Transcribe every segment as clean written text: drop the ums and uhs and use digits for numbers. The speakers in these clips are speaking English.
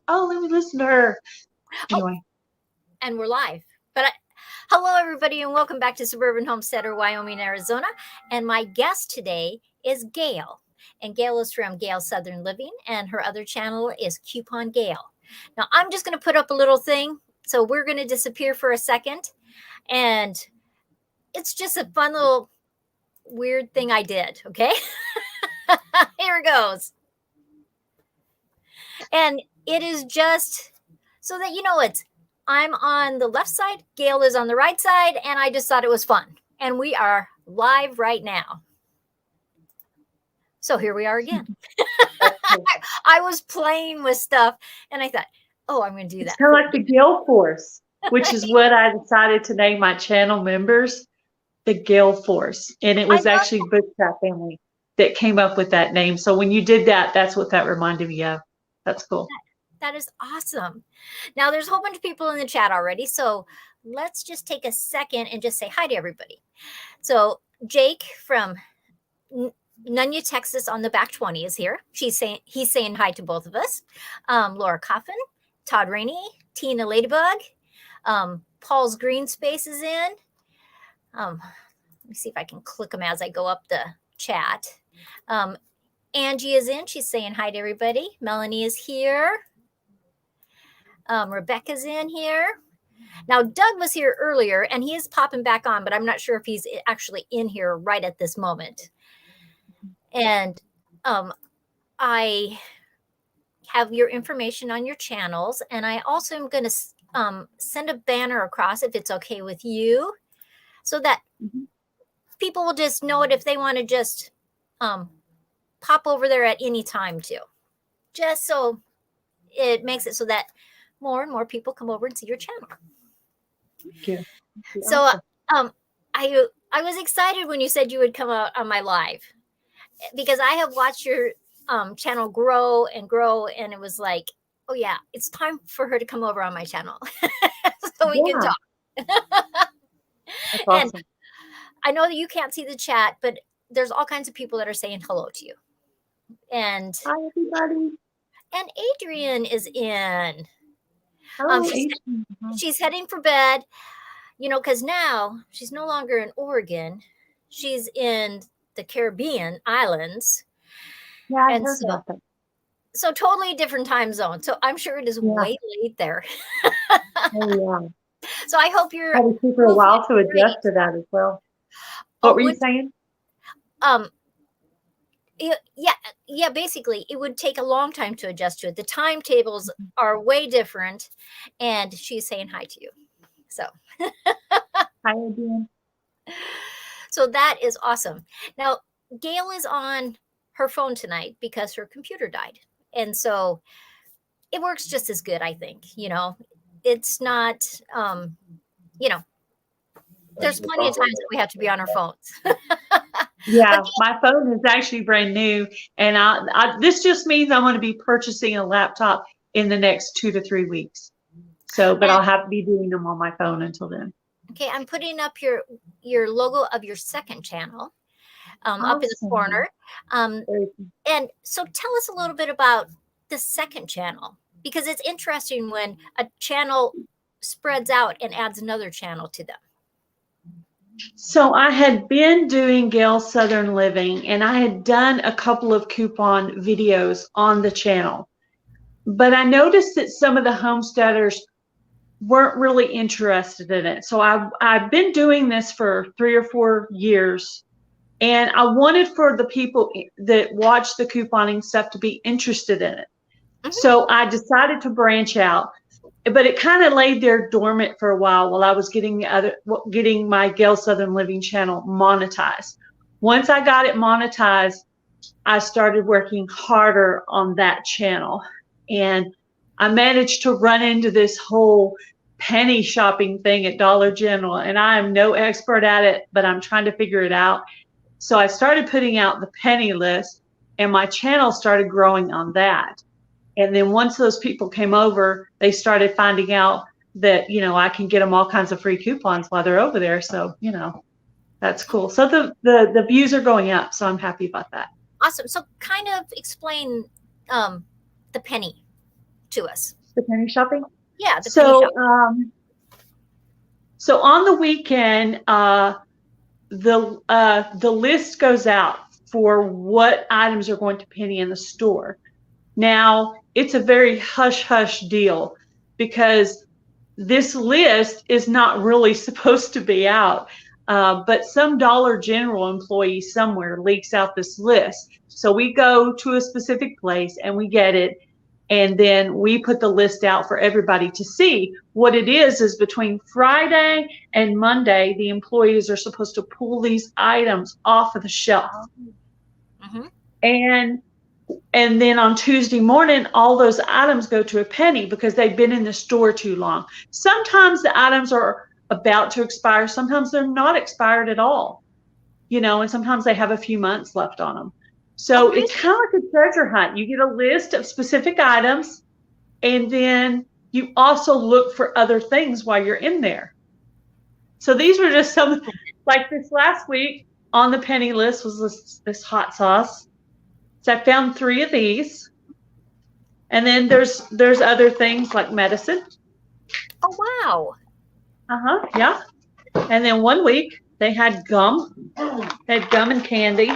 Oh, let me listen to her. Oh, Anyway. and we're live. Hello, everybody, and welcome back to Suburban Homesteader, Wyoming, Arizona. And my guest today is Gail. And Gail is from Gail Southern Living, and her other channel is Coupon Gail. Now, I'm just going to put up a little thing. So we're going to disappear for a second. And it's just a fun little weird thing I did. Okay. Here it goes. And it is just so that you know I'm on the left side, Gail is on the right side, and I just thought it was fun. And we are live right now. So here we are again. I was playing with stuff and I thought, oh, I'm going to do that. It's kind of like the Gail Force, which is what I decided to name my channel members, the Gail Force. And it was actually Bootstrap Family that came up with that name. So when you did that, that's what that reminded me of. That's cool. That is awesome. Now, there's a whole bunch of people in the chat already. So let's just take a second and just say hi to everybody. So Jake from Nunya, Texas on the back 20 is here. He's saying hi to both of us. Laura Coffin, Todd Rainey, Tina Ladybug, Paul's Green Space is in. Let me see if I can click them as I go up the chat. Angie is in. She's saying hi to everybody. Melanie is here. Rebecca's in here. Now, Doug was here earlier, and he is popping back on, but I'm not sure if he's actually in here right at this moment. And I have your information on your channels, and I also am going to send a banner across if it's okay with you, so that people will just know it if they want to just pop over there at any time too. Just so it makes it so that more and more people come over and see your channel. Thank you. So I was excited when you said you would come out on my live, because I have watched your channel grow and grow, and it was like, oh yeah, it's time for her to come over on my channel so we can talk. That's awesome. And I know that you can't see the chat, but there's all kinds of people that are saying hello to you. And hi, everybody. And Adrian is in. Hello, she's heading for bed, you know, because now she's no longer in Oregon. She's in the Caribbean islands. Yeah, I heard about that. So totally different time zone. So I'm sure it is way late there. Oh, yeah. So I hope you're. It took her a while to adjust to that as well. What were you saying? Yeah, basically it would take a long time to adjust to it. The timetables are way different, and she's saying hi to you. So hi again. So that is awesome. Now Gail is on her phone tonight because her computer died, and so it works just as good, I think. You know, it's not you know, there's plenty of times that we have to be on our phones. Yeah, my phone is actually brand new, and this just means I'm going to be purchasing a laptop in the next 2 to 3 weeks. So, but I'll have to be doing them on my phone until then. Okay, I'm putting up your logo of your second channel up in the corner. And so tell us a little bit about the second channel, because it's interesting when a channel spreads out and adds another channel to them. So I had been doing Gail Southern Living, and I had done a couple of coupon videos on the channel, but I noticed that some of the homesteaders weren't really interested in it. So I've been doing this for 3 or 4 years, and I wanted for the people that watch the couponing stuff to be interested in it. So I decided to branch out. But it kind of laid there dormant for a while I was getting my Gail Southern Living channel monetized. Once I got it monetized, I started working harder on that channel, and I managed to run into this whole penny shopping thing at Dollar General, and I am no expert at it, but I'm trying to figure it out. So I started putting out the penny list, and my channel started growing on that. And then once those people came over, they started finding out that, you know, I can get them all kinds of free coupons while they're over there. So, you know, that's cool. So the views are going up. So I'm happy about that. Awesome. So kind of explain the penny to us. The penny shopping? Yeah, the penny shopping. So on the weekend, the list goes out for what items are going to penny in the store. Now, it's a very hush-hush deal because this list is not really supposed to be out. But some Dollar General employee somewhere leaks out this list. So we go to a specific place and we get it. And then we put the list out for everybody to see. What it is between Friday and Monday, the employees are supposed to pull these items off of the shelf. Mm-hmm. And then on Tuesday morning, all those items go to a penny because they've been in the store too long. Sometimes the items are about to expire. Sometimes they're not expired at all, and sometimes they have a few months left on them. So it's kind of like a treasure hunt. You get a list of specific items, and then you also look for other things while you're in there. So these were just some, like this last week on the penny list was this hot sauce. So I found 3 of these. And then there's other things like medicine. Oh, wow. Yeah. And then one week they had gum. They had gum and candy.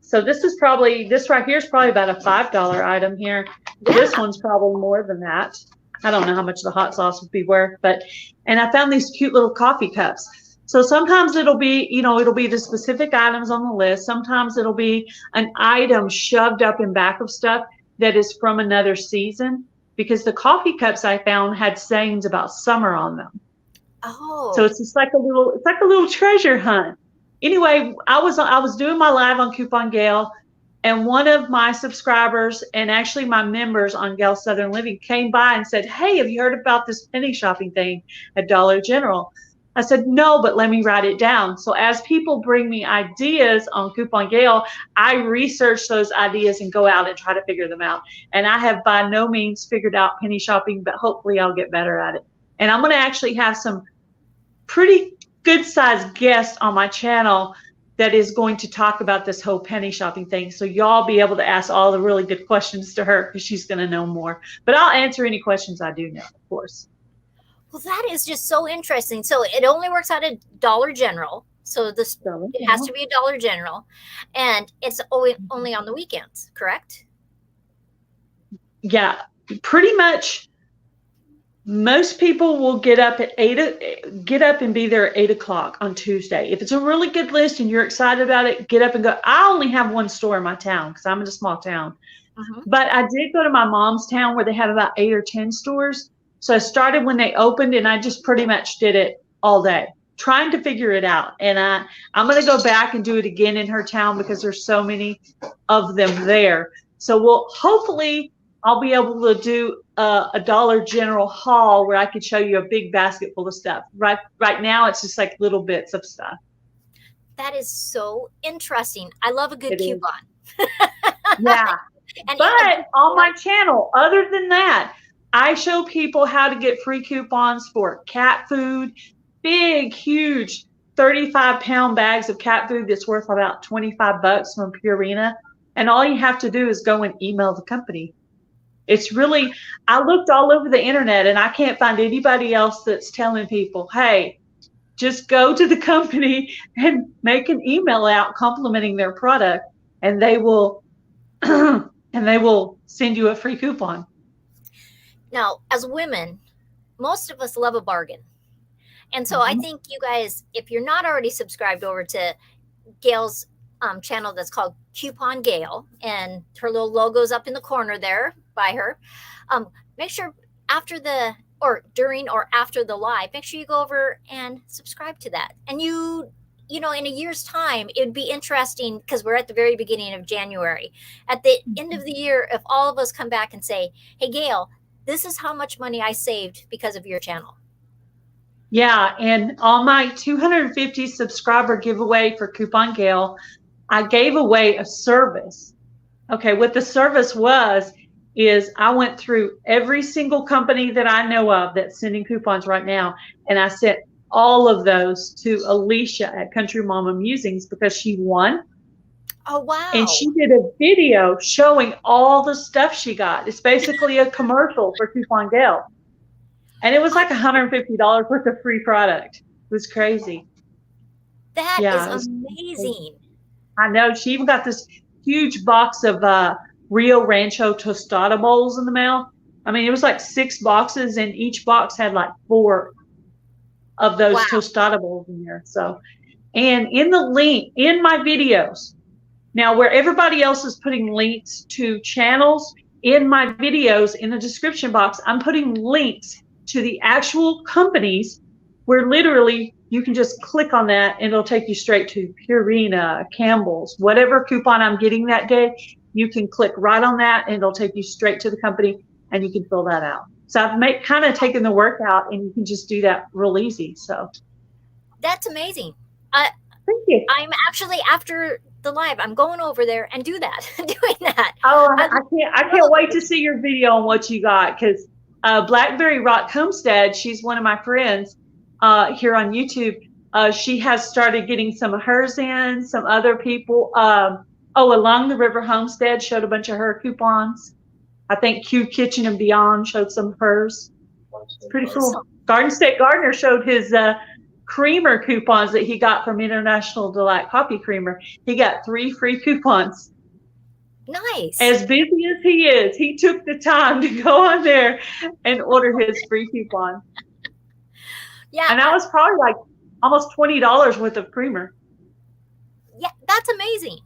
So this right here is probably about a $5 item here. Yeah. This one's probably more than that. I don't know how much the hot sauce would be worth, and I found these cute little coffee cups. So sometimes it'll be the specific items on the list. Sometimes it'll be an item shoved up in back of stuff that is from another season, because the coffee cups I found had sayings about summer on them. Oh. So it's just like a little treasure hunt. Anyway, I was doing my live on Coupon Gail, and one of my subscribers and actually my members on Gail Southern Living came by and said, "Hey, have you heard about this penny shopping thing at Dollar General?" I said, "No, but let me write it down." So as people bring me ideas on Coupon Gail, I research those ideas and go out and try to figure them out. And I have by no means figured out penny shopping, but hopefully I'll get better at it. And I'm going to actually have some pretty good sized guest on my channel that is going to talk about this whole penny shopping thing. So y'all be able to ask all the really good questions to her, because she's going to know more. But I'll answer any questions I do know, of course. Well, that is just so interesting. So it only works out at Dollar General. So it has to be a Dollar General, and it's only on the weekends, correct? Yeah, pretty much. Most people will get up and be there at 8 o'clock on Tuesday. If it's a really good list and you're excited about it, get up and go. I only have one store in my town because I'm in a small town. But I did go to my mom's town where they have about 8 or 10 stores. So I started when they opened, and I just pretty much did it all day, trying to figure it out. And I'm going to go back and do it again in her town because there's so many of them there. So hopefully I'll be able to do a Dollar General haul where I could show you a big basket full of stuff. Right now, it's just like little bits of stuff. That is so interesting. I love a good coupon. Yeah. But on my channel, other than that, I show people how to get free coupons for cat food, big, huge 35-pound bags of cat food that's worth about $25 from Purina. And all you have to do is go and email the company. It's really, I looked all over the internet and I can't find anybody else that's telling people, hey, just go to the company and make an email out complimenting their product, and they will send you a free coupon. Now, as women, most of us love a bargain. And so I think you guys, if you're not already subscribed over to Gail's channel that's called Coupon Gail, and her little logo's up in the corner there by her, make sure during or after the live, make sure you go over and subscribe to that. And you know, in a year's time, it would be interesting, because we're at the very beginning of January. At the end of the year, if all of us come back and say, hey, Gail, this is how much money I saved because of your channel. Yeah, and on my 250 subscriber giveaway for Coupon Gail, I gave away a service. Okay, what the service is I went through every single company that I know of that's sending coupons right now, and I sent all of those to Alicia at Country Mama Musings because she won. Oh, wow. And she did a video showing all the stuff she got. It's basically a commercial for Coupon Gail. And it was like $150 worth of free product. It was crazy. That is Yeah, amazing. I know. She even got this huge box of Rio Rancho tostada bowls in the mail. I mean, it was like 6 boxes, and each box had like 4 of those tostada bowls in there. So, and in the link in my videos, now where everybody else is putting links to channels, in my videos in the description box, I'm putting links to the actual companies where literally you can just click on that and it'll take you straight to Purina, Campbell's, whatever coupon I'm getting that day. You can click right on that and it'll take you straight to the company and you can fill that out. So I've kind of taken the work out, and you can just do that real easy. So that's amazing. Thank you. I'm actually, after the live, I'm going over there and doing that. Oh, I can't wait to see your video on what you got, because Blackberry Rock Homestead, she's one of my friends here on YouTube. She has started getting some of hers in, some other people. Along the River Homestead showed a bunch of her coupons. I think Q Kitchen and Beyond showed some of hers. It's pretty cool. Garden State Gardener showed his creamer coupons that he got from International Delight Coffee Creamer. He got 3 free coupons. Nice. As busy as he is, he took the time to go on there and order his free coupon. Yeah. And that was probably like almost $20 worth of creamer. Yeah, that's amazing,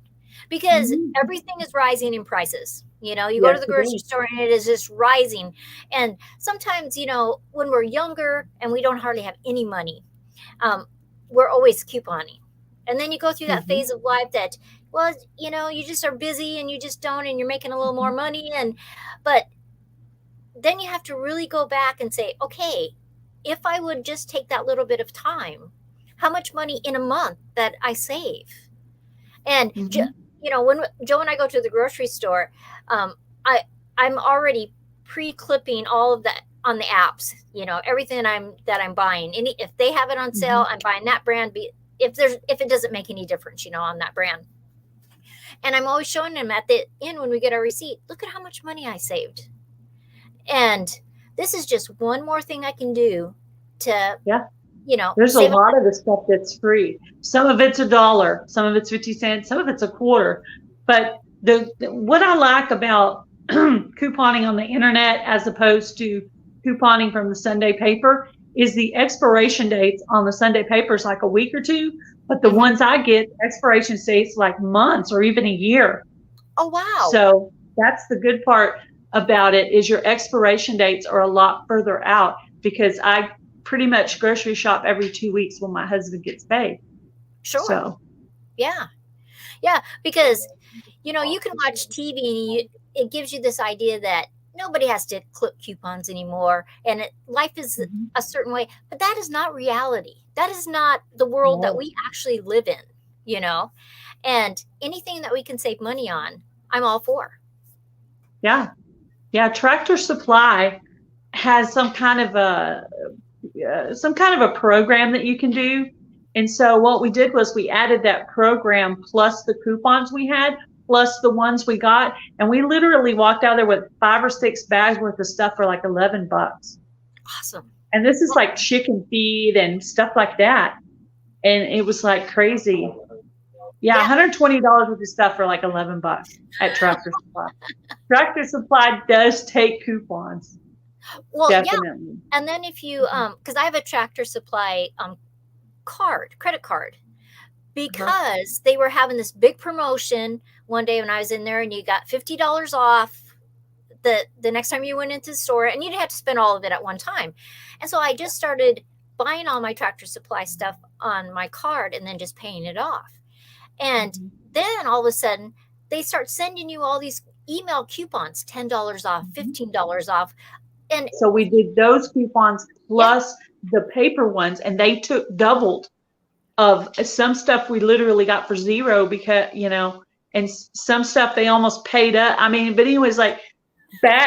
because everything is rising in prices. You know, you go to the grocery store and it is just rising. And sometimes, you know, when we're younger and we don't hardly have any money, we're always couponing. And then you go through that phase of life that, well, you know, you just are busy and you just don't, and you're making a little more money. But then you have to really go back and say, okay, if I would just take that little bit of time, how much money in a month that I save? And, you know, when Joe and I go to the grocery store, I'm already pre-clipping all of that on the apps, you know, everything that I'm buying. If they have it on sale, I'm buying that brand. If it doesn't make any difference, you know, on that brand. And I'm always showing them at the end when we get our receipt, look at how much money I saved. And this is just one more thing I can do to, you know, there's a lot of the stuff that's free. Some of it's $1, some of it's 50 cents, some of it's $0.25. But what I like about couponing on the internet as opposed to couponing from the Sunday paper is the expiration dates on the Sunday paper is like a week or 2, but the ones I get, expiration dates like months or even a year. Oh, wow. So that's the good part about it, is your expiration dates are a lot further out, because I pretty much grocery shop every 2 weeks when my husband gets paid. Sure. So yeah, because, you know, you can watch TV and it gives you this idea that nobody has to clip coupons anymore, and life is a certain way, but that is not reality. That is not the world that we actually live in, you know. And anything that we can save money on, I'm all for. Yeah. Tractor Supply has some kind of a program that you can do. And so what we did was we added that program plus the coupons we had, plus the ones we got. And we literally walked out there with 5 or 6 bags worth of stuff for like $11. Awesome. And this is like chicken feed and stuff like that. And it was like crazy. Yeah, $120 worth of stuff for like $11 at Tractor Supply. Tractor Supply does take coupons. Well, definitely. Yeah. And then if you, because I have a Tractor Supply credit card, because they were having this big promotion one day when I was in there, and you got $50 off the next time you went into the store, and you didn't have to spend all of it at one time. And so I just started buying all my Tractor Supply stuff on my card and then just paying it off. And then all of a sudden they start sending you all these email coupons, $10 off, $15 off. And so we did those coupons plus the paper ones, and they doubled of some stuff we literally got for $0, because, you know, and some stuff they almost paid up. I mean, but anyways, like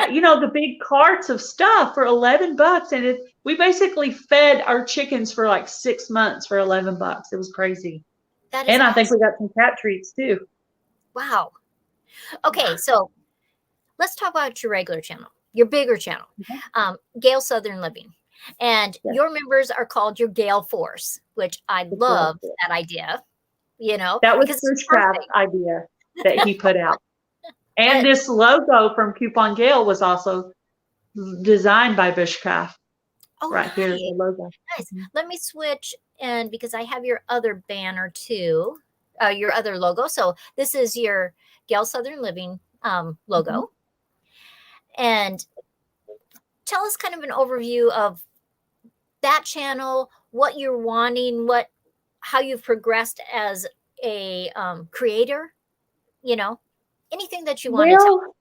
you know, the big carts of stuff for $11, and we basically fed our chickens for like 6 months for $11. It was crazy. That is awesome. I think we got some cat treats too. Wow. Okay, so let's talk about your regular channel, your bigger channel, Gail Southern Living. And your members are called your Gail Force, which I love that idea, you know. That was Bushcraft's idea that he put out. And this logo from Coupon Gail was also designed by Bushcraft. Oh, right here is the logo. Nice. Let me switch, and because I have your other banner too, your other logo. So this is your Gail Southern Living logo. And tell us kind of an overview of that channel, what you're wanting, how you've progressed as a creator, you know, anything that you want to tell.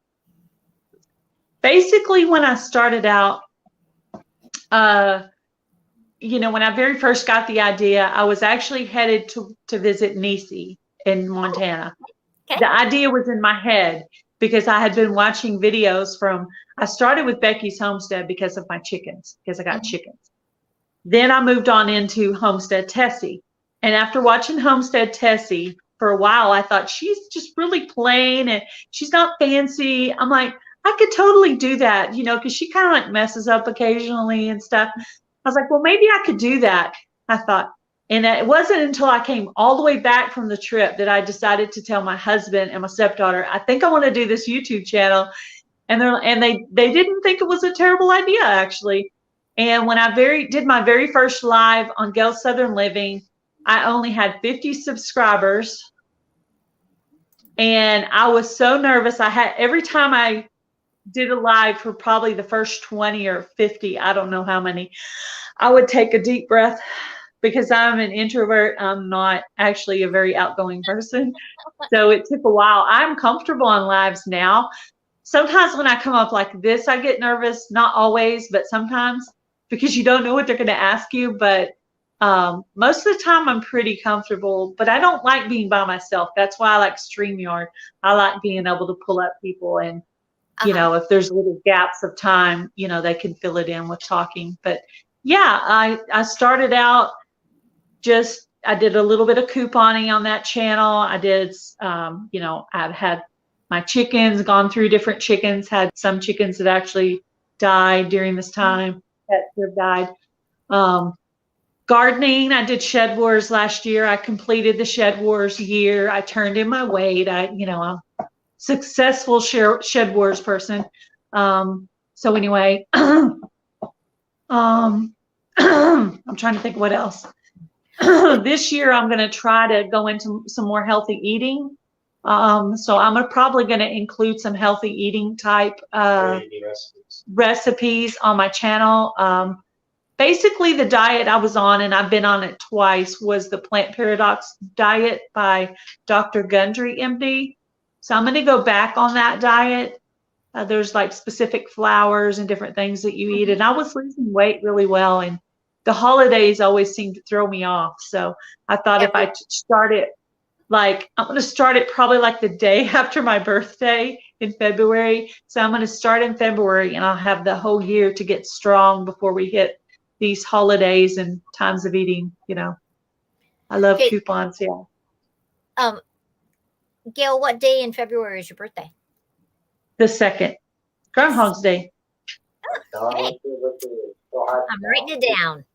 Basically, when I started out, you know, when I very first got the idea, I was actually headed to visit Niecy in Montana. Okay. The idea was in my head because I had been watching videos I started with Becky's Homestead because of my chickens, because I got chickens. Then I moved on into Homestead Tessie. And after watching Homestead Tessie for a while, I thought she's just really plain and she's not fancy. I'm like, I could totally do that, you know, because she kind of like messes up occasionally and stuff. I was like, well, maybe I could do that, I thought. And it wasn't until I came all the way back from the trip that I decided to tell my husband and my stepdaughter, I think I want to do this YouTube channel. And they didn't think it was a terrible idea, actually. And when I did my very first live on Gail Southern Living, I only had 50 subscribers. And I was so nervous. Every time I did a live for probably the first 20 or 50, I don't know how many, I would take a deep breath because I'm an introvert. I'm not actually a very outgoing person. So it took a while. I'm comfortable on lives now. Sometimes when I come up like this, I get nervous, not always, but sometimes, because you don't know what they're going to ask you. But most of the time I'm pretty comfortable, but I don't like being by myself. That's why I like StreamYard. I like being able to pull up people and, you know, if there's little gaps of time, you know, they can fill it in with talking. But yeah, I started out I did a little bit of couponing on that channel. I did, you know, I've had my chickens, gone through different chickens, had some chickens that actually died during this time, pets have died. Gardening, I did Shed Wars last year. I completed the Shed Wars year. I turned in my weight. You know, I'm a successful Shed Wars person. So anyway, I'm trying to think what else. This year, I'm going to try to go into some more healthy eating. So I'm probably going to include some healthy eating type recipes on my channel. Basically, the diet I was on, and I've been on it twice, was the Plant Paradox diet by Dr. Gundry, MD. So I'm going to go back on that diet. There's like specific flours and different things that you eat. And I was losing weight really well. And the holidays always seem to throw me off. So I thought if I start it, like, I'm going to start it probably like the day after my birthday in February. So I'm going to start in February, and I'll have the whole year to get strong before we hit these holidays and times of eating, you know. I love coupons, yeah. Gail, what day in February is your birthday? The 2nd. Groundhog's Day. Okay. I'm writing it down.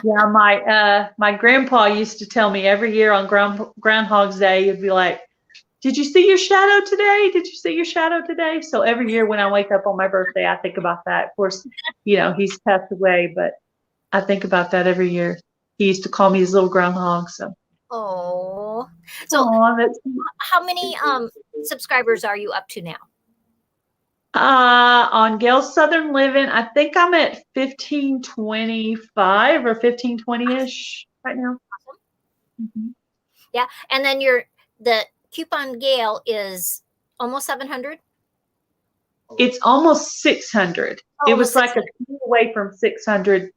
Yeah, my grandpa used to tell me every year on Groundhog's Day, he'd be like, did you see your shadow today? Did you see your shadow today? So every year when I wake up on my birthday, I think about that. Of course, you know, he's passed away, but I think about that every year. He used to call me his little groundhog. So. Oh. So how many subscribers are you up to now? On Gail Southern Living, I think I'm at 1525 or 1520-ish right now. Awesome. Yeah, and then the Coupon Gail is almost 700. It's almost 600. It was like a few away from 600.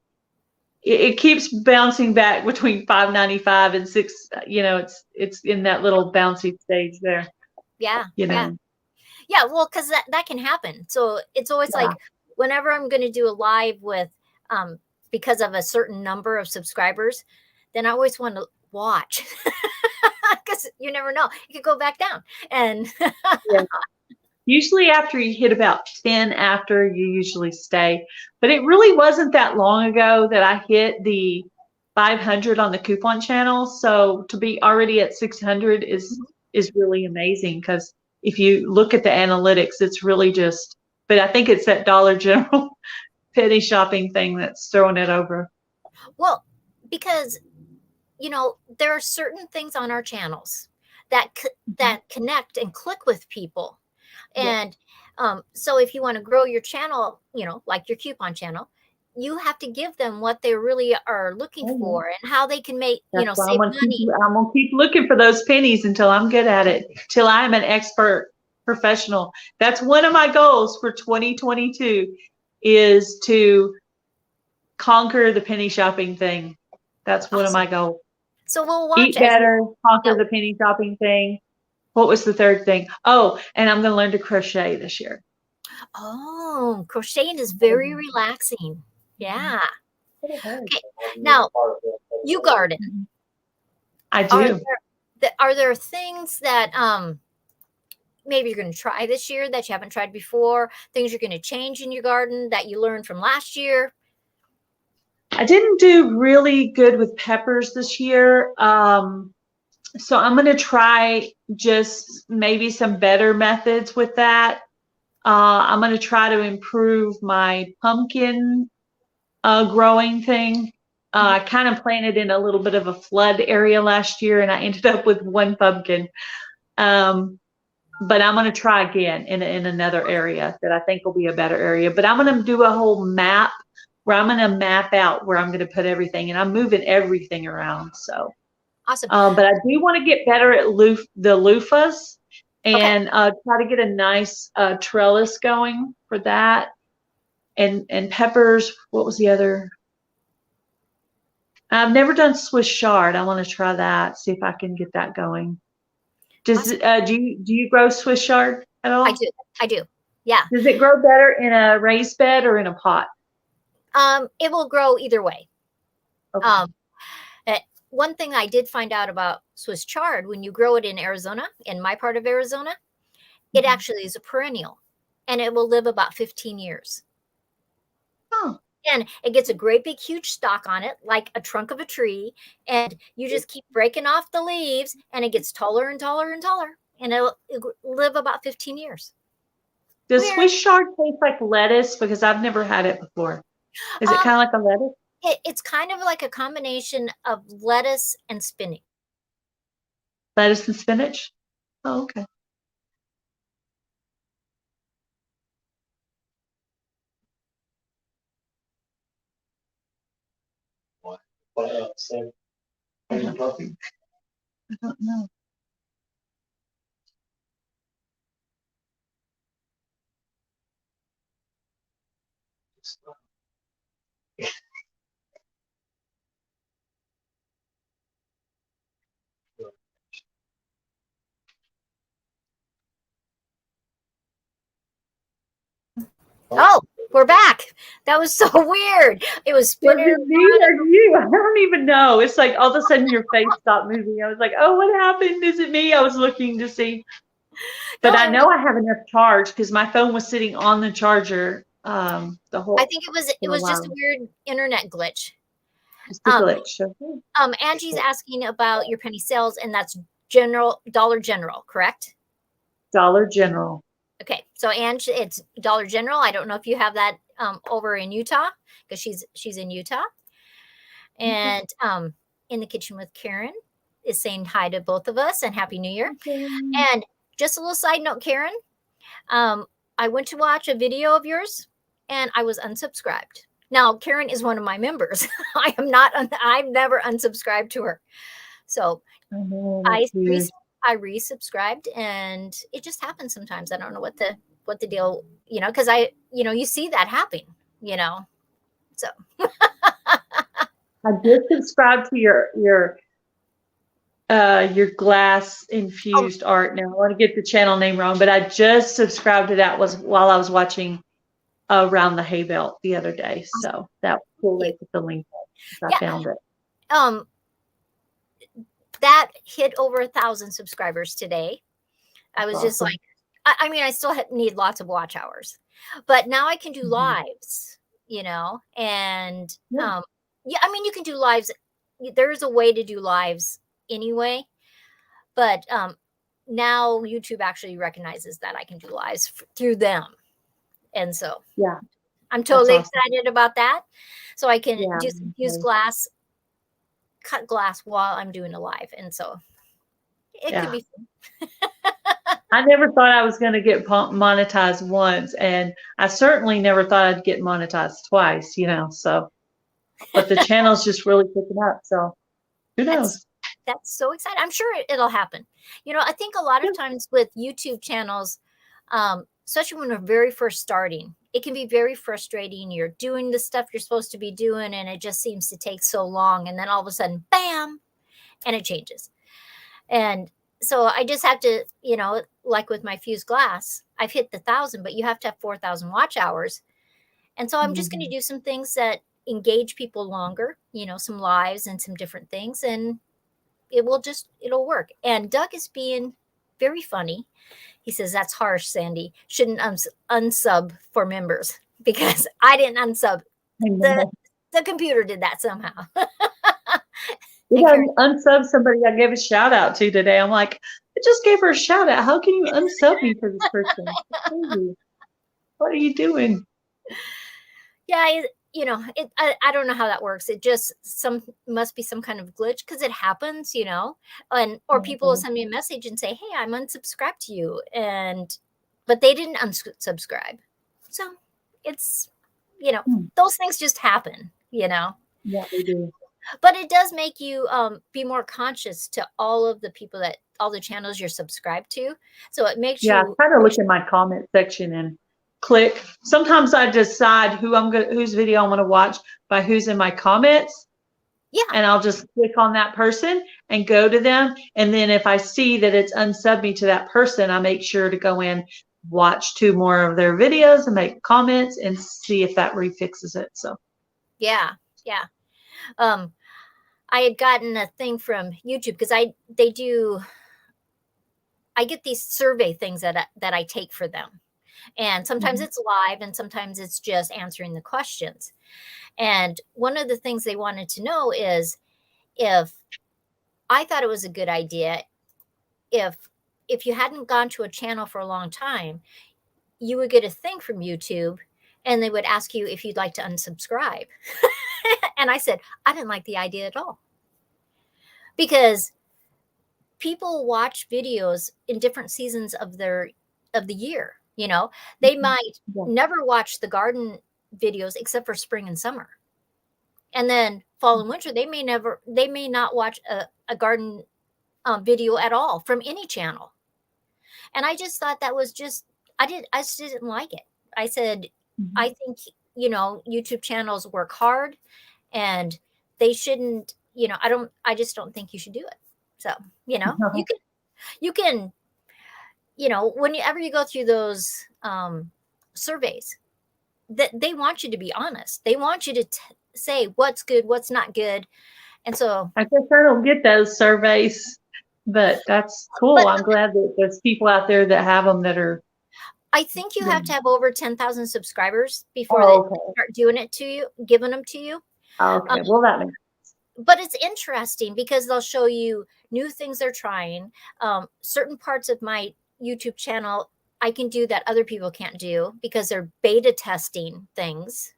It keeps bouncing back between 595 and 6. You know, it's in that little bouncy stage there. Yeah. You know. Yeah, well, because that can happen. So it's always like whenever I'm going to do a live with, because of a certain number of subscribers, then I always want to watch because you never know. You could go back down. And Yeah. Usually after you hit about 10 after, you usually stay. But it really wasn't that long ago that I hit the 500 on the coupon channel. So to be already at 600 is really amazing, because if you look at the analytics, it's really just, but I think it's that Dollar General penny shopping thing that's throwing it over. Well, because, you know, there are certain things on our channels that connect and click with people. And so if you want to grow your channel, you know, like your coupon channel, you have to give them what they really are looking for and how they can make, you know, save money. I'm going to keep looking for those pennies until I'm good at it, till I'm an expert professional. That's one of my goals for 2022, is to conquer the penny shopping thing. That's one of my goals. So we'll watch. Eat better, conquer the penny shopping thing. What was the third thing? Oh, and I'm going to learn to crochet this year. Oh, crocheting is very relaxing. Yeah. Okay. Now, you garden. I do. Are there things that maybe you're going to try this year that you haven't tried before? Things you're going to change in your garden that you learned from last year? I didn't do really good with peppers this year. So I'm going to try just maybe some better methods with that. I'm going to try to improve my pumpkin growing thing. I kind of planted in a little bit of a flood area last year, and I ended up with one pumpkin. But I'm going to try again in another area that I think will be a better area. But I'm going to do a whole map where I'm going to map out where I'm going to put everything, and I'm moving everything around. So awesome. But I do want to get better at the loofahs, and try to get a nice trellis going for that. And peppers. What was the other? I've never done Swiss chard. I want to try that. See if I can get that going. Does do you grow Swiss chard at all? I do. Yeah. Does it grow better in a raised bed or in a pot? It will grow either way. Okay. One thing I did find out about Swiss chard, when you grow it in Arizona, in my part of Arizona, it actually is a perennial, and it will live about 15 years. Oh. And it gets a great big huge stalk on it, like a trunk of a tree, and you just keep breaking off the leaves, and it gets taller and taller and taller, and it'll live about 15 years. Does Swiss chard taste like lettuce? Because I've never had it before. Is it kind of like a lettuce? It's kind of like a combination of lettuce and spinach. Lettuce and spinach? Oh, okay. I don't know. Oh, we're back. That was so weird. It was spinning. Was it me or you? I don't even know. It's like all of a sudden your face stopped moving. I was like, oh, what happened? Is it me? I was looking to see. But I know I have enough charge because my phone was sitting on the charger the whole. I think it was just a weird internet glitch. Just a glitch. Okay. Angie's asking about your penny sales, and that's Dollar General, correct? Dollar General. Okay, so Ange, it's Dollar General. I don't know if you have that over in Utah, because she's in Utah. And in the kitchen with Karen is saying hi to both of us and Happy New Year. Okay. And just a little side note, Karen, I went to watch a video of yours and I was unsubscribed. Now, Karen is one of my members. I've never unsubscribed to her. So I resubscribed, and it just happens sometimes. I don't know what the deal, because you see that happen, so. I just subscribed to your glass infused art. Now I want to get the channel name wrong, but I just subscribed to that while I was watching Around the Hay Belt the other day. So that was cool. They put the link up. I found it. that hit over 1,000 subscribers today. I was just awesome. like, I mean, I still need lots of watch hours, but now I can do lives, you know, and Yeah. yeah, I mean, you can do lives. There's a way to do lives anyway, but now YouTube actually recognizes that I can do lives through them. And so Yeah, I'm that's totally awesome. excited about that. So I can Yeah, do some fused glass, cut glass while I'm doing a live. And so it could yeah. be fun. I never thought I was going to get monetized once, and I certainly never thought I'd get monetized twice, you know, so, but the channel's just really picking up, so who knows? That's so exciting. I'm sure it'll happen. You know, I think a lot of times with YouTube channels, especially when we're very first starting, it can be very frustrating. You're doing the stuff you're supposed to be doing, and it just seems to take so long. And then all of a sudden, bam, and it changes. And so I just have to, you know, like with my fused glass, I've hit the 1,000, but you have to have 4,000 watch hours. And so I'm just going to do some things that engage people longer, you know, some lives and some different things. And it'll work. And Doug is being very funny. He says, that's harsh, Sandy. Shouldn't unsub for members, because I didn't unsub. The computer did that somehow. You got to unsub somebody I gave a shout out to today. I'm like, I just gave her a shout out. How can you unsub me for this person? What are you doing? Yeah, you know, I don't know how that works. It just must be some kind of glitch, because it happens, you know, or people will send me a message and say, hey, I'm unsubscribed to you, but they didn't unsubscribe. So it's, you know, those things just happen, you know. Yeah, they do. But it does make you be more conscious to all of the people all the channels you're subscribed to. So it makes you. I try to look in my comment section and click. Sometimes I decide whose video I'm gonna watch by who's in my comments. Yeah. And I'll just click on that person and go to them. And then if I see that it's unsub me to that person, I make sure to go in, watch 2 more of their videos and make comments and see if that refixes it. So yeah. I had gotten a thing from YouTube, because I get these survey things that I take for them. And sometimes it's live, and sometimes it's just answering the questions. And one of the things they wanted to know is if I thought it was a good idea, if you hadn't gone to a channel for a long time, you would get a thing from YouTube, and they would ask you if you'd like to unsubscribe. And I said, I didn't like the idea at all, because people watch videos in different seasons of the year. You know, they might never watch the garden videos except for spring and summer. And then fall and winter, they may not watch a garden video at all from any channel. And I just thought that was just, I just didn't like it. I said, I think, you know, YouTube channels work hard, and they shouldn't, you know, I just don't think you should do it. So, you know, you can, you know, whenever you go through those surveys, that they want you to be honest. They want you to say what's good, what's not good. And so I guess I don't get those surveys, but that's cool. I'm glad that there's people out there that have them that are. I think you have to have over 10,000 subscribers before they start doing it to you, giving them to you. Okay, well, that makes sense. But it's interesting, because they'll show you new things they're trying. Certain parts of my YouTube channel I can do that other people can't do, because they're beta testing things.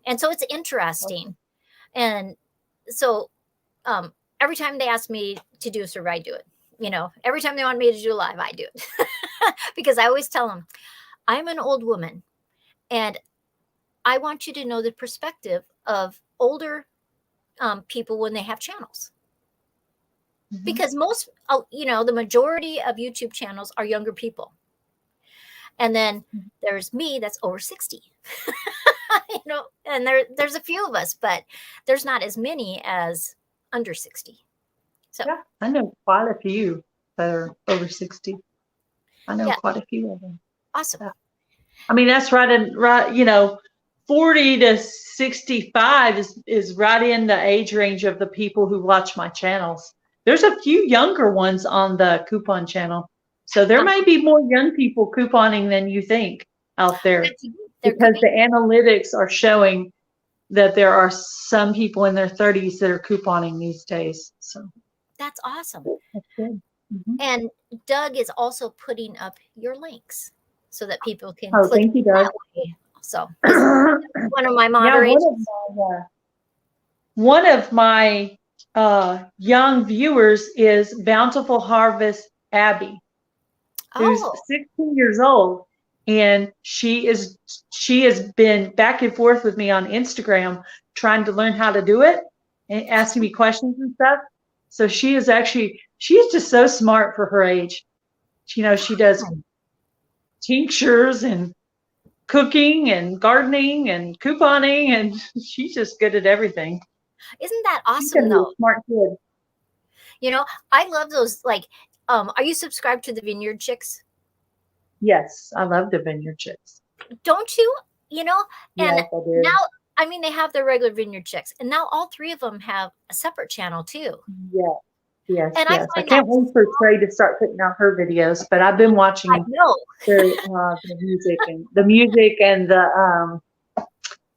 And so it's interesting. And so every time they ask me to do a survey, I do it. You know, every time they want me to do a live, I do it. Because I always tell them, I'm an old woman, and I want you to know the perspective of older people when they have channels. Because most, you know, the majority of YouTube channels are younger people. And then there's me that's over 60. You know, and there's a few of us, but there's not as many as under 60. So yeah, I know quite a few that are over 60. I know quite a few of them. Awesome. Yeah. I mean, that's right, you know, 40 to 65 is right in the age range of the people who watch my channels. there's a few younger ones on the coupon channel. So there might be more young people couponing than you think out there, because the analytics are showing that there are some people in their 30s that are couponing these days. So that's awesome. That's good. And Doug is also putting up your links so that people can click. Thank you, Doug. So one of my moderators. Yeah, one of my young viewers is Bountiful Harvest Abby, who's 16 years old, and she has been back and forth with me on Instagram trying to learn how to do it and asking me questions and stuff. So she is just so smart for her age. She does tinctures and cooking and gardening and couponing, and she's just good at everything. Isn't that awesome though? Smart kid. I love those, like, are you subscribed to the Vineyard Chicks? Yes, I love the Vineyard Chicks. Don't you? And yes, I do. Now, I mean, they have their regular Vineyard Chicks, and now all three of them have a separate channel too. Yes. I can't wait for Trey to start putting out her videos, but I've been watching the music and the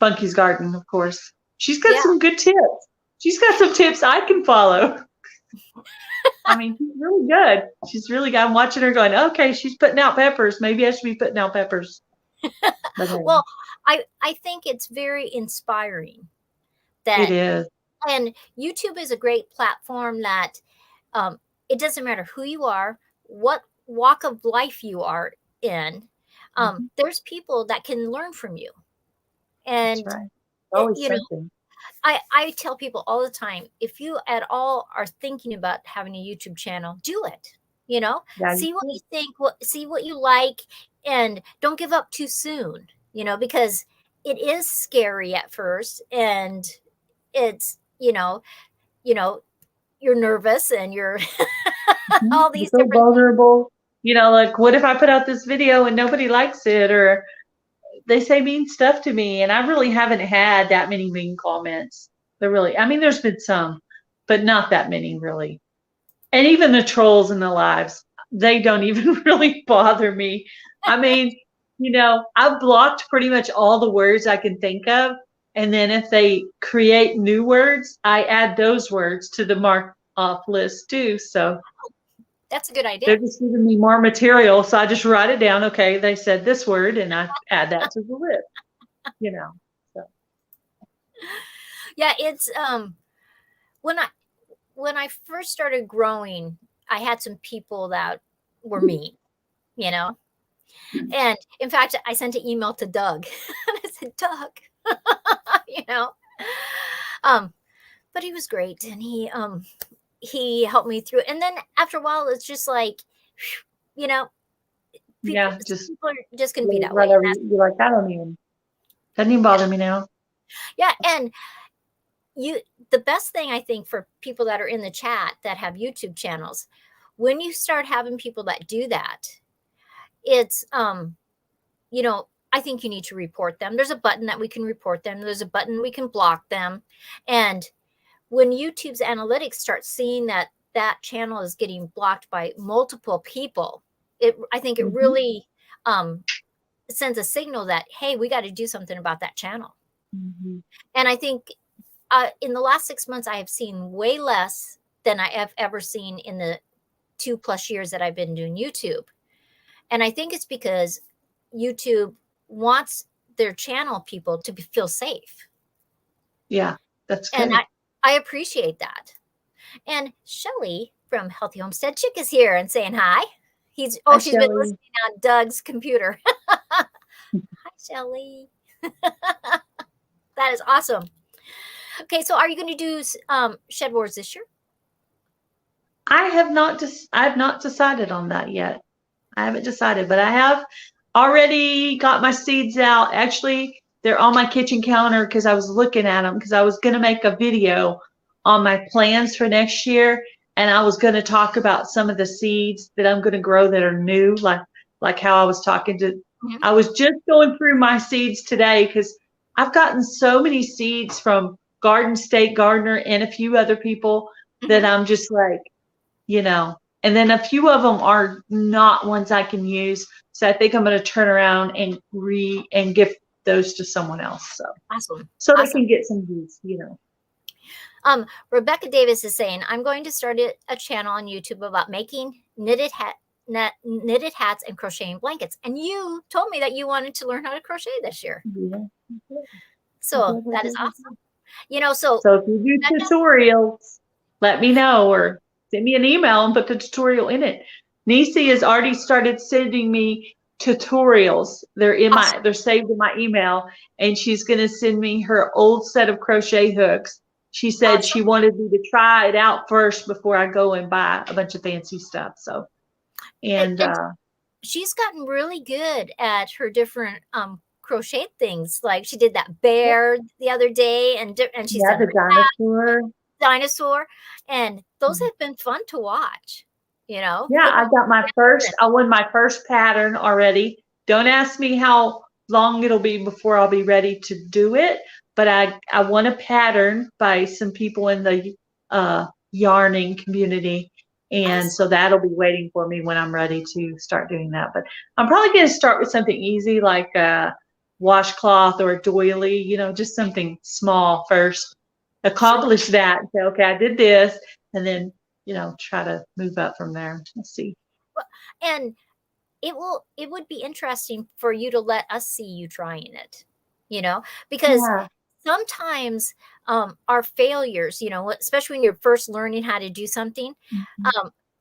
Funky's Garden, of course. She's got some good tips. She's got some tips I can follow. I mean, she's really good. She's really good. I'm watching her going, okay, she's putting out peppers. Maybe I should be putting out peppers. Well, I think it's very inspiring. It is. And YouTube is a great platform that it doesn't matter who you are, what walk of life you are in. There's people that can learn from you. And that's right. Always something. I tell people all the time, if you at all are thinking about having a YouTube channel, do it. See what you think, see what you like, and don't give up too soon, because it is scary at first, and it's, you're nervous and you're all these so vulnerable, like, what if I put out this video and nobody likes it, or they say mean stuff to me? And I really haven't had that many mean comments. There's been some, but not that many really. And even the trolls in the lives, they don't even really bother me. I've blocked pretty much all the words I can think of. And then if they create new words, I add those words to the mark off list too. So that's a good idea. They're just giving me more material. So I just write it down. Okay, they said this word, and I add that to the list. So. Yeah, it's when I first started growing, I had some people that were mean, And in fact, I sent an email to Doug. And I said, Doug, but he was great, and he helped me through it. And then after a while, it's just like, people just can be that way. You're like, doesn't even bother me now. Yeah, and the best thing I think for people that are in the chat that have YouTube channels, when you start having people that do that, it's I think you need to report them. There's a button that we can report them. There's a button we can block them. And when YouTube's analytics start seeing that channel is getting blocked by multiple people, I think it really sends a signal that, hey, we got to do something about that channel. And I think in the last 6 months, I have seen way less than I have ever seen in the 2+ years that I've been doing YouTube. And I think it's because YouTube wants their channel people to feel safe. Yeah, that's good. And I appreciate that. And Shelly from Healthy Homestead Chick is here and saying hi. She's been listening on Doug's computer. Hi, Shelly. That is awesome. Okay, so are you going to do Shed Wars this year? I have not decided on that yet. I haven't decided, but I have already got my seeds out. Actually, they're on my kitchen counter because I was looking at them, because I was going to make a video on my plans for next year, and I was going to talk about some of the seeds that I'm going to grow that are new, like how I was talking to. I was just going through my seeds today because I've gotten so many seeds from Garden State Gardener and a few other people that I'm just like, and then a few of them are not ones I can use. So I think I'm going to turn around and give those to someone else. So awesome. So awesome. they can get some use, Rebecca Davis is saying, I'm going to start a channel on YouTube about making knitted hats and crocheting blankets. And you told me that you wanted to learn how to crochet this year. Yeah. So that is awesome. So if you do tutorials, let me know or send me an email and put the tutorial in it. Nisi has already started sending me tutorials. They're they're saved in my email, and she's going to send me her old set of crochet hooks. She said she wanted me to try it out first before I go and buy a bunch of fancy stuff. So, and she's gotten really good at her different crochet things. Like she did that bear the other day, and she's done the dinosaur, and those have been fun to watch. Yeah, I got I won my first pattern already. Don't ask me how long it'll be before I'll be ready to do it, but I won a pattern by some people in the yarning community, and so that'll be waiting for me when I'm ready to start doing that. But I'm probably going to start with something easy like a washcloth or a doily, just something small first. Accomplish that and say, okay, I did this, and then try to move up from there. Let's see. And it would be interesting for you to let us see you trying it, because sometimes our failures, especially when you're first learning how to do something,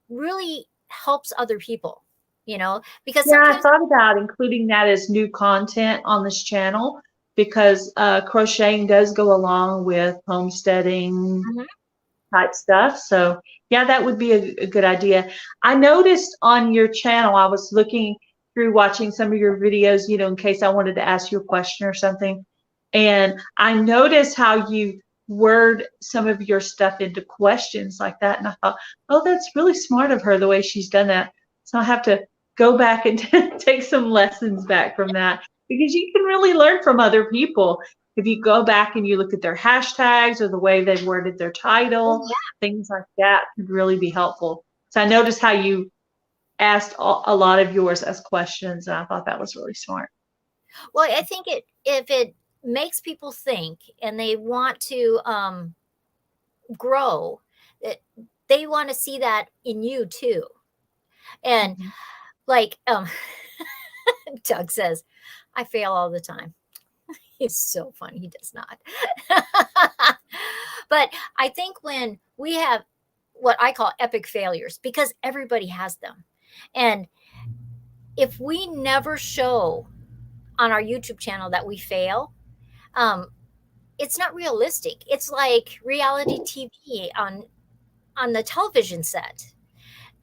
really helps other people, because I thought about including that as new content on this channel, because crocheting does go along with homesteading type stuff. So yeah, that would be a good idea. I noticed on your channel, I was looking through watching some of your videos, in case I wanted to ask you a question or something. And I noticed how you word some of your stuff into questions like that. And I thought, oh, that's really smart of her, the way she's done that. So I have to go back and take some lessons back from that, because you can really learn from other people. If you go back and you look at their hashtags or the way they've worded their title, things like that could really be helpful. So I noticed how you asked a lot of yours as questions, and I thought that was really smart. Well, I think if it makes people think and they want to grow, they want to see that in you too. And like Doug says, I fail all the time. He's so funny. He does not. But I think when we have what I call epic failures, because everybody has them, and if we never show on our YouTube channel that we fail, it's not realistic. It's like reality TV on the television set,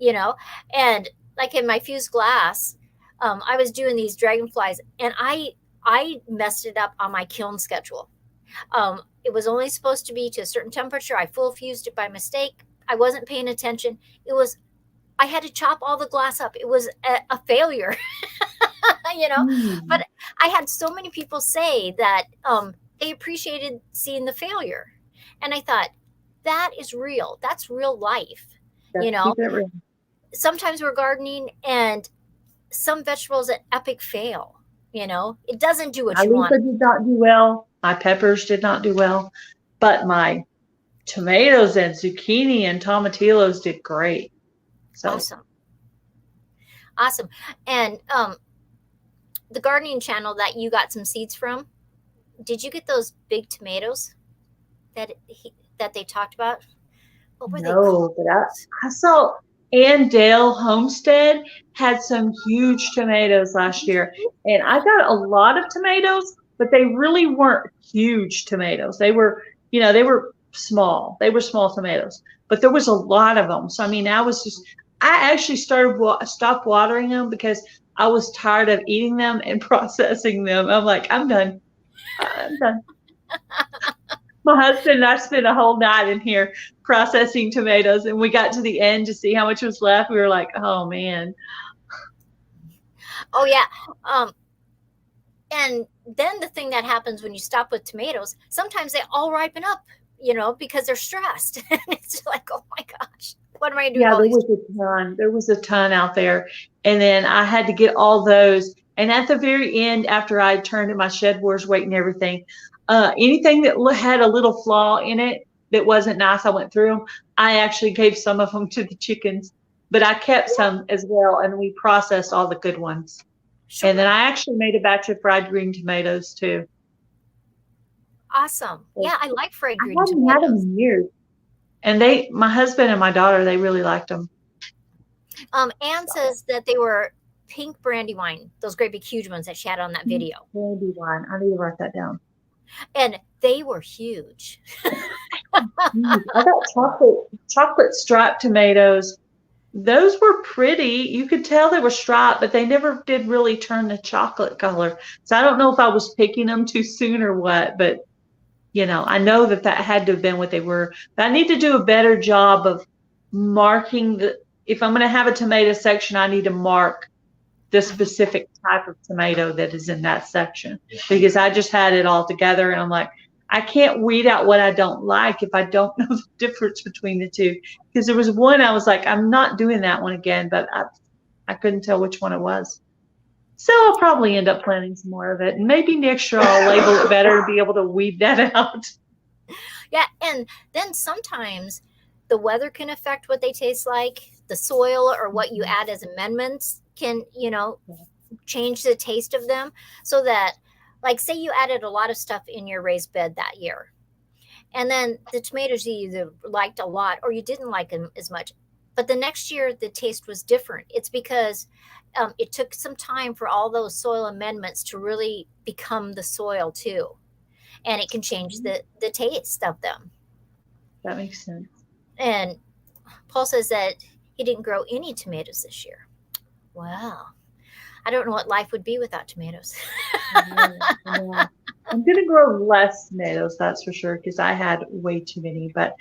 and like in my fused glass, I was doing these dragonflies, and I messed it up on my kiln schedule. It was only supposed to be to a certain temperature. I full fused it by mistake. I wasn't paying attention. I had to chop all the glass up. It was a failure, but I had so many people say that they appreciated seeing the failure. And I thought, that is real. That's real life. Sometimes we're gardening and some vegetables an epic fail. It doesn't do what you want. Did not do well. My peppers did not do well, but my tomatoes and zucchini and tomatillos did great. So awesome. And the gardening channel that you got some seeds from, did you get those big tomatoes that they talked about? What were they called? But I saw Gail Homestead had some huge tomatoes last year, and I got a lot of tomatoes, but they really weren't huge tomatoes. They were, they were small. They were small tomatoes, but there was a lot of them. So I actually stopped watering them because I was tired of eating them and processing them. I'm like, I'm done. My husband and I spent a whole night in here processing tomatoes, and we got to the end to see how much was left. We were like, oh man. Oh yeah. And then the thing that happens when you stop with tomatoes, sometimes they all ripen up, because they're stressed. And it's like, oh my gosh. What am I doing? Yeah, All there these. was a ton. There was a ton out there. And then I had to get all those. And at the very end, after I turned in my shed wars weight and everything, anything that had a little flaw in it that wasn't nice, I went through them. I actually gave some of them to the chickens, but I kept some as well. And we processed all the good ones. Sure. And then I actually made a batch of fried green tomatoes too. Awesome. Yeah, I like fried green I haven't had them tomatoes. in years. And my husband and my daughter, they really liked them. Anne says that they were pink brandy wine, those great big huge ones that she had on that video. Brandy wine. I need to write that down. And they were huge. I got chocolate striped tomatoes. Those were pretty. You could tell they were striped, but they never did really turn the chocolate color. So I don't know if I was picking them too soon or what, but I know that had to have been what they were. But I need to do a better job of marking if I'm going to have a tomato section, I need to mark the specific type of tomato that is in that section, because I just had it all together and I'm like, I can't weed out what I don't like if I don't know the difference between the two. Because there was one I was like, I'm not doing that one again, but I couldn't tell which one it was. So I'll probably end up planting some more of it. And maybe next year I'll label it better and be able to weed that out. Yeah, and then sometimes the weather can affect what they taste like. The soil or what you add as amendments can, change the taste of them. So that, like, say you added a lot of stuff in your raised bed that year, and then the tomatoes you either liked a lot or you didn't like them as much, but the next year the taste was different. It's because it took some time for all those soil amendments to really become the soil too, and it can change the taste of them. That makes sense. And Paul says that he didn't grow any tomatoes this year. Wow. I don't know what life would be without tomatoes. Yeah. I'm going to grow less tomatoes, that's for sure, because I had way too many. But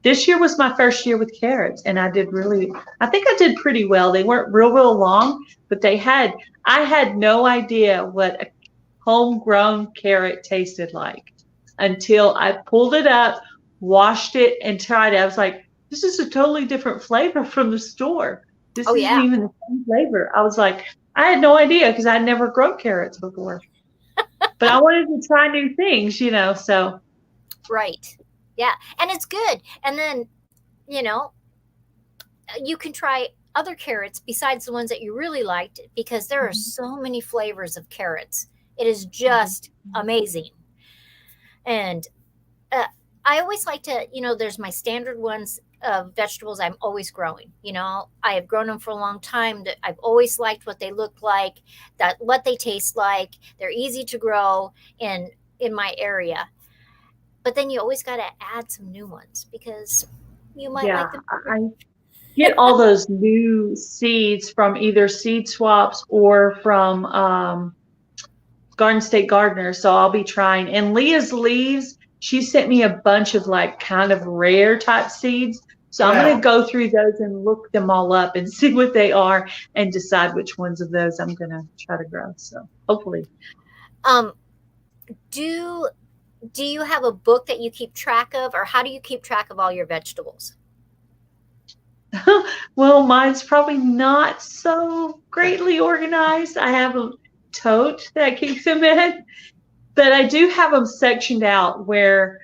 this year was my first year with carrots, and I think I did pretty well. They weren't real long, but I had no idea what a homegrown carrot tasted like until I pulled it up, washed it, and tried it. I was like, this is a totally different flavor from the store. This isn't even the same flavor. I was like, I had no idea because I'd never grown carrots before. But I wanted to try new things, so. Right. Yeah. And it's good. And then, you can try other carrots besides the ones that you really liked, because there are so many flavors of carrots. It is just amazing. And I always like to, there's my standard ones of vegetables I'm always growing. I have grown them for a long time. That I've always liked what they look like, what they taste like. They're easy to grow in my area. But then you always got to add some new ones because you might like them. I get all those new seeds from either seed swaps or from Garden State Gardener. So I'll be trying. And Leah's Leaves, she sent me a bunch of kind of rare type seeds. So I'm going to go through those and look them all up and see what they are and decide which ones of those I'm going to try to grow. So hopefully. Do you have a book that you keep track of, or how do you keep track of all your vegetables? Well, mine's probably not so greatly organized. I have a tote that I keep them in, but I do have them sectioned out where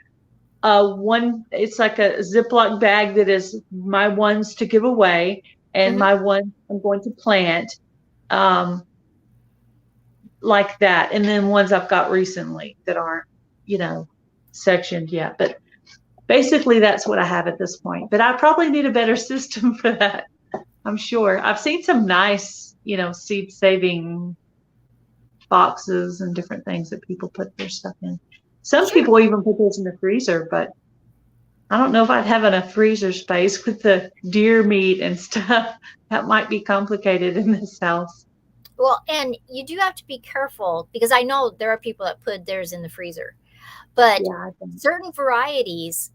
it's like a Ziploc bag that is my ones to give away and my ones I'm going to plant, like that. And then ones I've got recently that aren't, sectioned yet. But basically that's what I have at this point. But I probably need a better system for that. I'm sure. I've seen some nice, seed saving boxes and different things that people put their stuff in. Some people even put those in the freezer, but I don't know if I'd have enough freezer space with the deer meat and stuff. That might be complicated in this house. Well, and you do have to be careful because I know there are people that put theirs in the freezer, but certain varieties,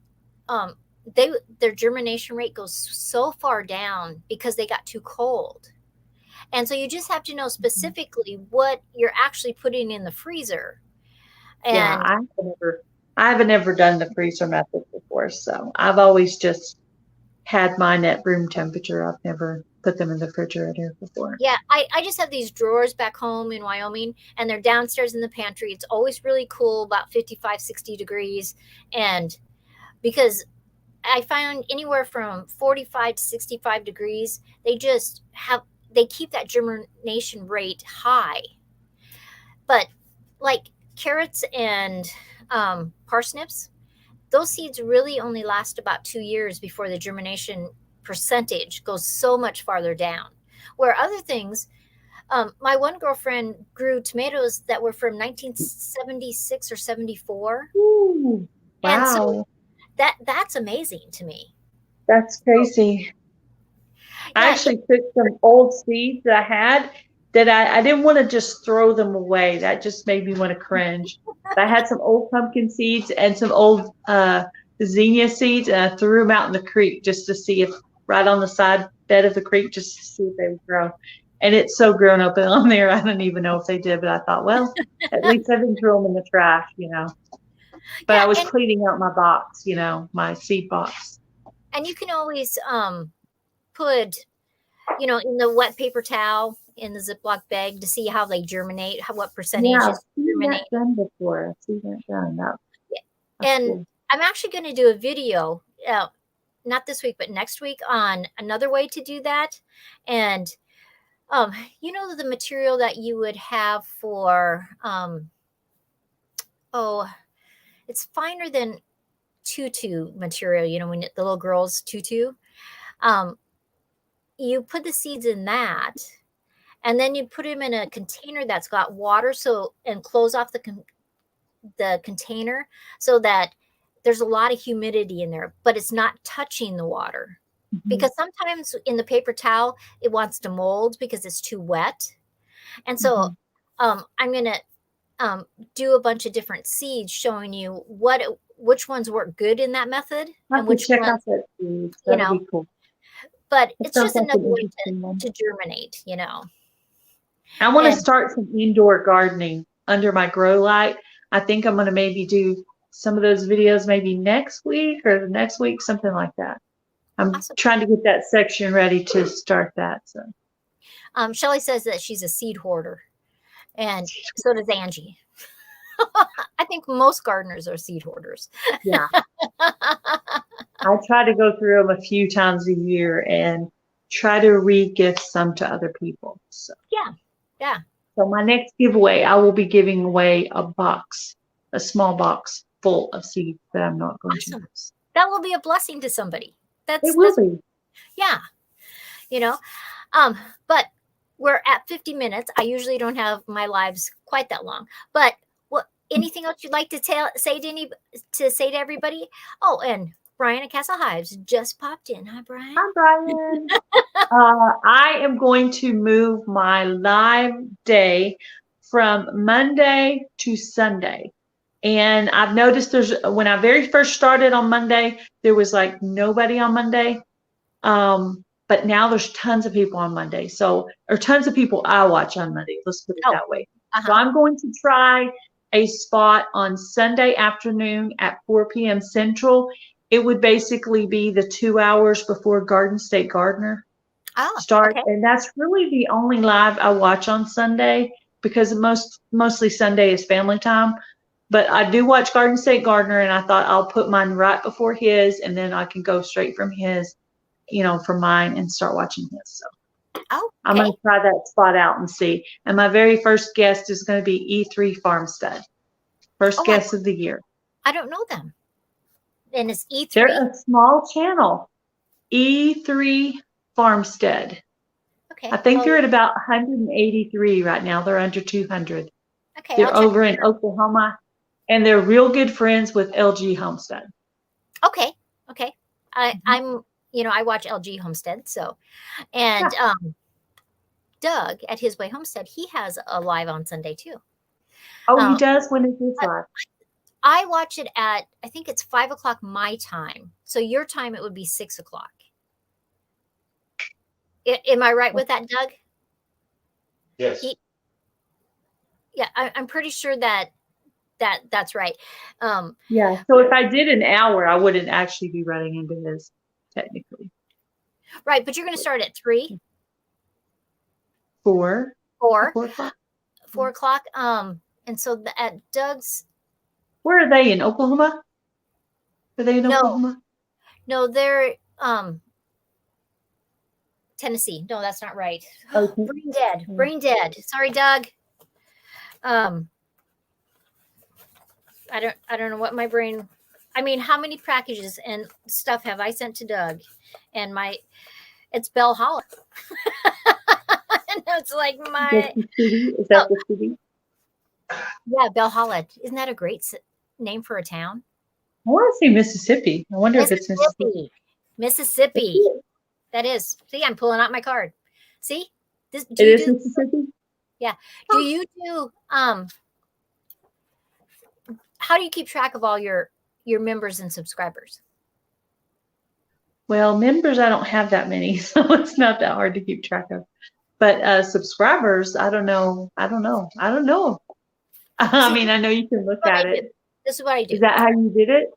their germination rate goes so far down because they got too cold. And so you just have to know specifically what you're actually putting in the freezer. And I haven't ever done the freezer method before, so I've always just had mine at room temperature. I've never put them in the refrigerator before. Yeah, I just have these drawers back home in Wyoming, and they're downstairs in the pantry. It's always really cool, about 55, 60 degrees. And because I found anywhere from 45 to 65 degrees, they keep that germination rate high. But like carrots and parsnips, those seeds really only last about 2 years before the germination percentage goes so much farther down. Where other things, my one girlfriend grew tomatoes that were from 1976 or 74. Ooh, wow. And so that's amazing to me. That's crazy. I actually took some old seeds that I had that I didn't want to just throw them away. That just made me want to cringe. I had some old pumpkin seeds and some old zinnia seeds, and I threw them out in the creek just to see if, right on the side bed of the creek, just to see if they would grow. And it's so grown up on there, I don't even know if they did, but I thought, well, at least I didn't throw them in the trash, you know. But yeah, I was cleaning out my box, you know, my seed box. And you can always put, you know, in the wet paper towel in the Ziploc bag to see how they germinate, what percentage is germinate. I've seen that done before. I've seen that done. And cool. I'm actually going to do a video, not this week, but next week, on another way to do that. And you know, the material that you would have for, it's finer than tutu material, you know, when the little girls tutu, you put the seeds in that, and then you put them in a container that's got water, and close off the container so that there's a lot of humidity in there, but it's not touching the water. Mm-hmm. Because sometimes in the paper towel, it wants to mold because it's too wet. And so I'm going to do a bunch of different seeds showing you which ones work good in that method, and which ones, you know, be cool. But it's just another way to germinate, you know. I want to start some indoor gardening under my grow light. I think I'm going to maybe do some of those videos maybe next week or the next week, something like that. I'm trying to get that section ready to start that. So, Shelley says that she's a seed hoarder, and so does Angie. I think most gardeners are seed hoarders. Yeah. I try to go through them a few times a year and try to re-gift some to other people. So yeah. So my next giveaway, I will be giving away a small box full of seeds that I'm not going to use. That will be a blessing to somebody. It will be. Yeah. You know, but we're at 50 minutes. I usually don't have my lives quite that long, but anything else you'd like to say to everybody? Oh, and Brian at Castle Hives just popped in. Hi, Brian. Hi, Brian. I am going to move my live day from Monday to Sunday. And I've noticed when I very first started on Monday, there was like nobody on Monday. But now there's tons of people on Monday. Or tons of people I watch on Monday. Let's put it that way. So I'm going to try a spot on Sunday afternoon at 4 p.m. Central. It would basically be the 2 hours before Garden State Gardener starts. Okay. And that's really the only live I watch on Sunday, because mostly Sunday is family time. But I do watch Garden State Gardener, and I thought I'll put mine right before his, and then I can go straight from his, from mine and start watching his. So I'm going to try that spot out and see. And my very first guest is going to be E3 Farmstead. First guest of the year. I don't know them. And it's E3? They're a small channel. E3 Farmstead. Okay. I think they're at about 183 right now. They're under 200. Okay. They're over in Oklahoma, and they're real good friends with LG Homestead. Okay. I'm I watch LG Homestead, so, and Doug at His Way Homestead, he has a live on Sunday too. Oh, he does? When is his live? I watch it at, I think it's 5 o'clock my time. So your time, it would be 6 o'clock. Am I right with that, Doug? Yes. I'm pretty sure that's right. Yeah. So if I did an hour, I wouldn't actually be running into his, technically. Right, but you're going to start at 3? 4. 4? 4 o'clock. 4 o'clock. And so at Doug's. Where are they, in Oklahoma? Are they in Oklahoma? No, they're Tennessee. No, that's not right. Okay. Brain dead. Sorry, Doug. I don't know what my brain. I mean, how many packages and stuff have I sent to Doug? And it's Bell Holland. And it's like my. Is that the city? Yeah, Bell Holland. Isn't that a great name for a town? I want to say Mississippi. I wonder if it's Mississippi. Mississippi. That is. See, I'm pulling out my card. See? It is Mississippi? Yeah. Do you do how do you keep track of all your members and subscribers? Well, members, I don't have that many, so it's not that hard to keep track of. But subscribers, I don't know. I mean, I know you can look at it. This is what I do. Is that how you did it?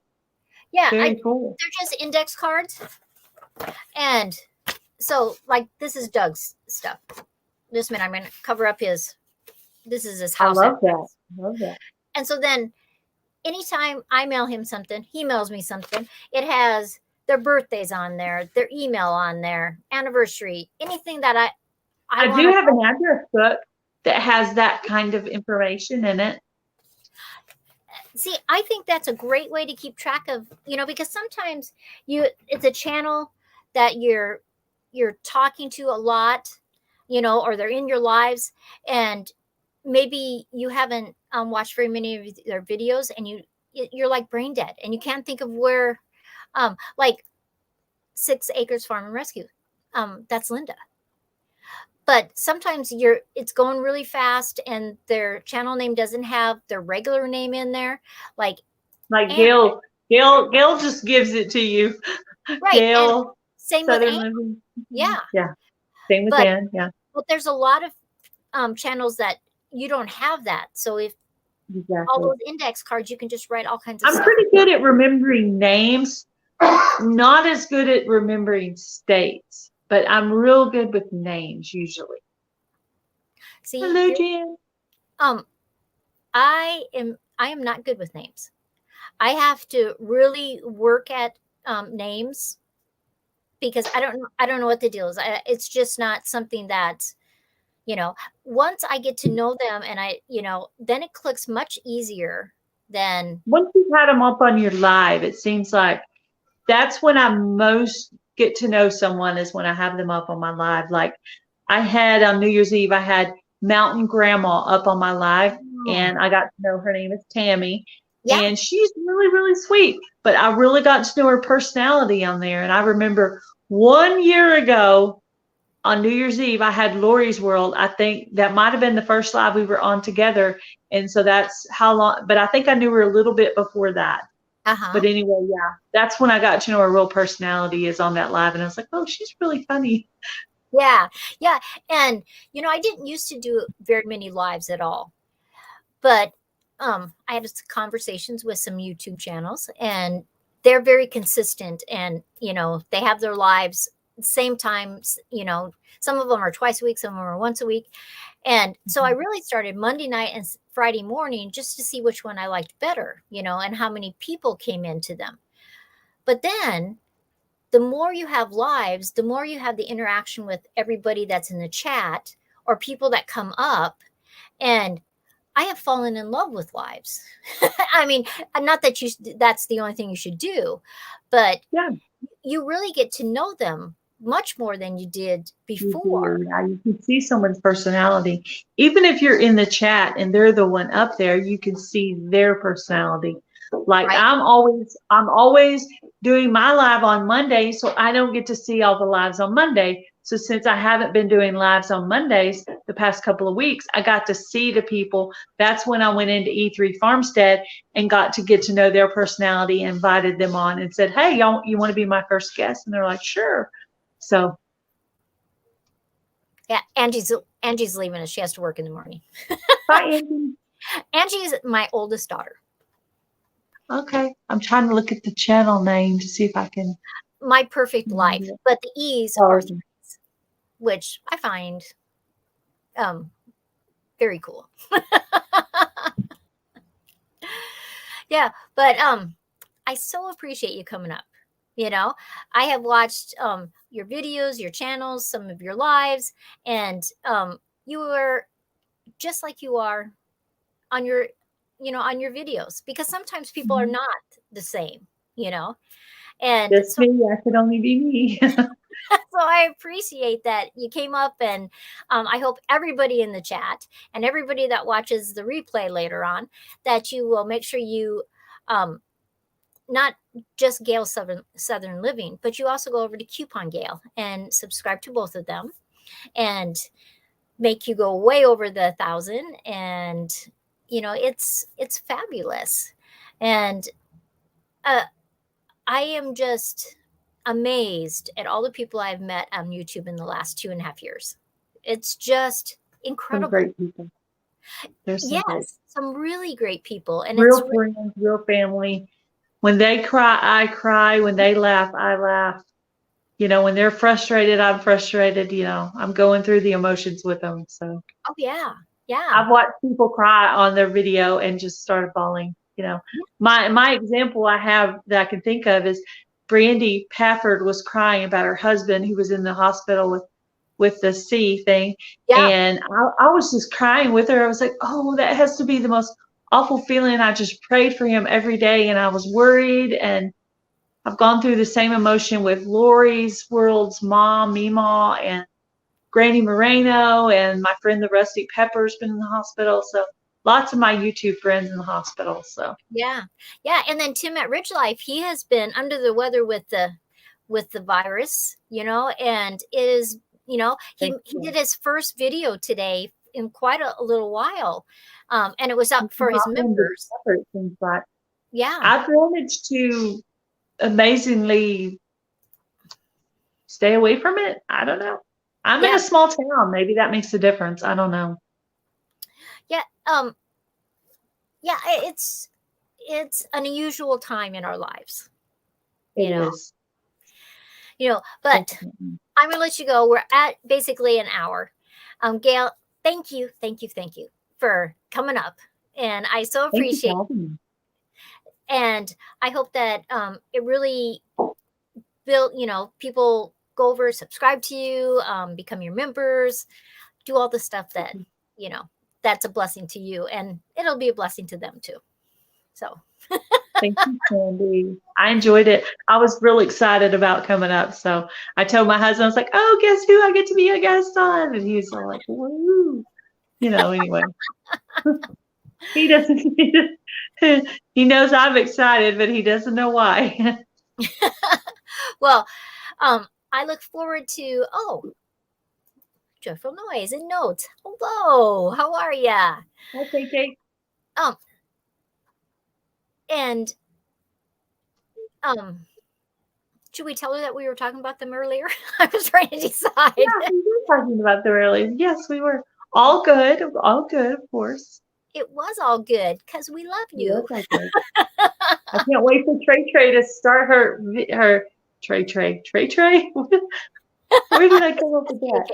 Yeah. Very cool. They're just index cards. And so, like, this is Doug's stuff. This minute, I'm going to cover up this is his house. I love that. And so then anytime I mail him something, he mails me something. It has their birthdays on there, their email on there, anniversary, anything that I do have an address book that has that kind of information in it. See, I think that's a great way to keep track of, because sometimes it's a channel that you're talking to a lot, or they're in your lives, and maybe you haven't watched very many of their videos, and you're like brain dead, and you can't think of where, like 6 Acres Farm and Rescue. That's Linda. But sometimes it's going really fast, and their channel name doesn't have their regular name in there, like Gail. Gail just gives it to you. Right. Gail. Same with Ann. Yeah. Same with Ann. Yeah. But there's a lot of channels that you don't have that. So if all those index cards, you can just write all kinds of stuff. I'm pretty good at remembering names. Not as good at remembering states, but I'm real good with names usually. See, hello, Jan. I am not good with names. I have to really work at names, because I don't know what the deal is. It's just not something that, once I get to know them, and then it clicks much easier than. Once you've had them up on your live, it seems like that's when I most get to know someone, is when I have them up on my live. Like I had on New Year's Eve, I had Mountain Grandma up on my live, and I got to know her name is Tammy. Yeah. And she's really, really sweet. But I really got to know her personality on there. And I remember 1 year ago on New Year's Eve, I had Lori's World. I think that might have been the first live we were on together. And so that's how long. But I think I knew her a little bit before that. But anyway, yeah, that's when I got to know her real personality, is on that live. And I was like, oh, she's really funny. Yeah. Yeah. And, I didn't used to do very many lives at all. But I had conversations with some YouTube channels, and they're very consistent, and, they have their lives same times, some of them are twice a week, some of them are once a week. And so I really started Monday night and Friday morning just to see which one I liked better, and how many people came into them. But then the more you have lives, the more you have the interaction with everybody that's in the chat or people that come up. And I have fallen in love with lives. I mean, not that that's the only thing you should do, but you really get to know them much more than you did before. Yeah, you can see someone's personality. Even if you're in the chat and they're the one up there, you can see their personality. Like I'm always doing my live on Monday, so I don't get to see all the lives on Monday. So since I haven't been doing lives on Mondays the past couple of weeks, I got to see the people. That's when I went into E3 Farmstead and got to get to know their personality, and invited them on and said, hey, y'all, you want to be my first guest? And they're like, sure. So. Yeah, Angie's leaving us. She has to work in the morning. Bye, Angie. Angie is my oldest daughter. Okay. I'm trying to look at the channel name to see if I can. my perfect life, but the E's are threes, which I find very cool. Yeah, but I so appreciate you coming up. You know, I have watched your videos, your channels, some of your lives, and you are just like you are on your, on your videos, because sometimes people are not the same, and Just so, me. I could only be me. so I appreciate that you came up, and I hope everybody in the chat and everybody that watches the replay later on, that you will make sure you not just Gail Southern Living, but you also go over to Coupon Gail and subscribe to both of them, and make you go way over the 1,000. And it's fabulous. And I am just amazed at all the people I've met on YouTube in the last 2.5 years. It's just incredible. Some great people. There's some really great people, and real friends, real family. When they cry, I cry. When they laugh, I laugh. When they're frustrated, I'm frustrated. I'm going through the emotions with them. So. Oh yeah, yeah. I've watched people cry on their video and just started bawling. My example I have that I can think of is Brandy Pafford was crying about her husband who was in the hospital with the C thing. Yeah. And I was just crying with her. I was like, oh, that has to be the most awful feeling. I just prayed for him every day, and I was worried. And I've gone through the same emotion with Lori's World's mom, Meemaw, and Granny Moreno, and my friend the Rusty Pepper's been in the hospital. So lots of my YouTube friends in the hospital. So yeah. And then Tim at Rich Life, he has been under the weather with the virus, and is, he did his first video today in quite a little while. And it was up for his members. Yeah. I've managed to amazingly stay away from it. I don't know. I'm in a small town. Maybe that makes a difference. I don't know. Yeah. Yeah. It's an unusual time in our lives. It is. But I'm gonna let you go. We're at basically an hour. Gail, thank you for coming up, and I so appreciate it. And I hope that it really built, people go over, subscribe to you, become your members, do all the stuff that, that's a blessing to you, and it'll be a blessing to them too. So thank you, Candy. I enjoyed it. I was really excited about coming up. So I told my husband, I was like, oh, guess who I get to be a guest on? And he's all like, woo. Anyway. He knows I'm excited, but he doesn't know why. Well, I look forward to, joyful noise and notes. Hello, how are ya? Okay, Kate. And should we tell her that we were talking about them earlier? I was trying to decide. Yeah, we were talking about them earlier. Yes, we were. All good, of course. It was all good because we love you. Yes, I can't wait for Trey to start her Trey. Where did I come up with that?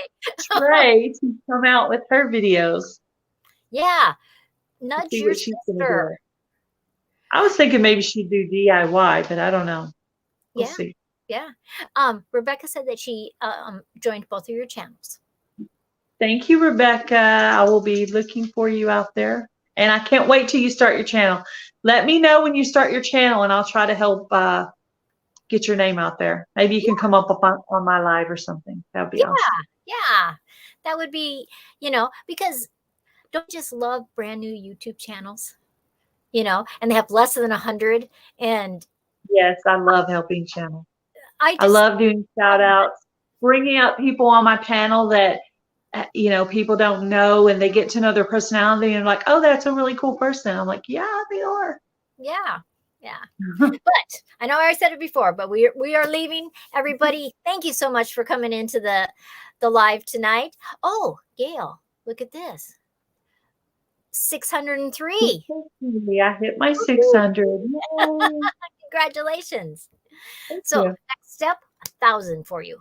Trey to come out with her videos. Yeah, nudge your sister. I was thinking maybe she'd do DIY, but I don't know. We'll see. Yeah. Rebecca said that she joined both of your channels. Thank you, Rebecca. I will be looking for you out there. And I can't wait till you start your channel. Let me know when you start your channel, and I'll try to help get your name out there. Maybe you can come up on my live or something. That would be awesome. Yeah. That would be, because don't just love brand new YouTube channels, and they have less than 100. And yes, I love helping channels. I love doing shout outs, bringing up people on my panel that, people don't know, and they get to know their personality and like, oh, that's a really cool person. I'm like, yeah, they are. Yeah. But I know I said it before, but we are leaving. Everybody, thank you so much for coming into the live tonight. Oh, Gail, look at this. 603. I hit my 600. Congratulations. Thank you. Next step, 1,000 for you.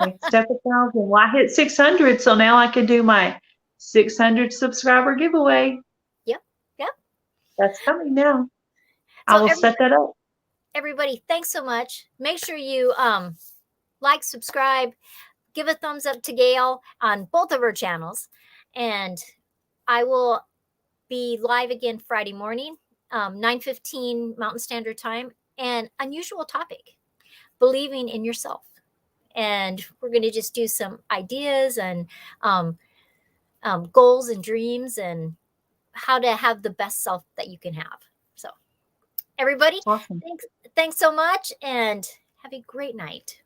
Next step 1,000. Well, I hit 600, so now I can do my 600 subscriber giveaway. Yep. Yep. That's coming now. So I will set that up. Everybody, thanks so much. Make sure you like, subscribe, give a thumbs up to Gail on both of her channels. And I will be live again Friday morning, 9:15 Mountain Standard Time. And unusual topic, believing in yourself. And we're going to just do some ideas and goals and dreams and how to have the best self that you can have. So everybody, Awesome. thanks so much and have a great night.